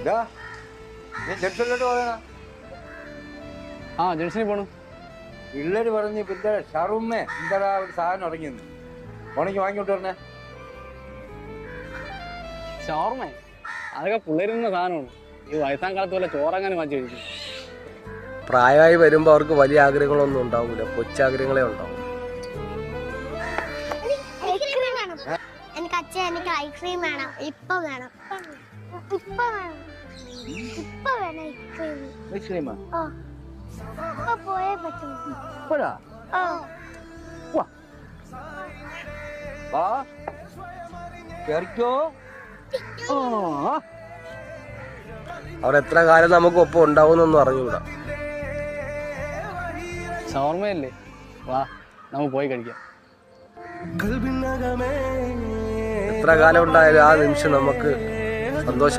നീ ജംഗ്ഷനിലോട്ട് പോകണ? ആ ജംഗ്ഷനിൽ പോണു. പിള്ളേര് പറഞ്ഞ് പിന്നെ ഷറുമ്മേ എന്താ ഒരു സാധനം ഇറങ്ങിയെന്ന് ഉണക്കി വാങ്ങിക്കോട്ട് പറഞ്ഞേ. ഷവർമ്മ അതൊക്കെ പിള്ളേരുന്ന സാധനമാണ്. ഈ വയസ്സാം കാലത്ത് പോലെ ചോറങ്ങനെ വാങ്ങിച്ചു കഴിക്കും. പ്രായമായി വരുമ്പോൾ അവർക്ക് വലിയ ആഗ്രഹങ്ങളൊന്നും ഉണ്ടാവില്ല, കൊച്ചാഗ്രഹങ്ങളെ ഉണ്ടാവും. എനിക്ക് അച്ഛൻ എനിക്ക് ഐസ്ക്രീം വേണം, ഇപ്പൊ വേണം, ഇപ്പൊ വേണം, ഇപ്പൊ വേണം ഐസ്ക്രീം. പോയേ പറ്റും. അവർ എത്ര കാലം നമുക്ക് ഒപ്പം ഉണ്ടാവുന്നൊന്നും അറിഞ്ഞൂടാ. ഷവർമ്മയല്ലേ, വാ നമുക്ക് പോയി കഴിക്കാം. എത്ര കാലം ഉണ്ടായാലും ആ നിമിഷം നമുക്ക് സന്തോഷം.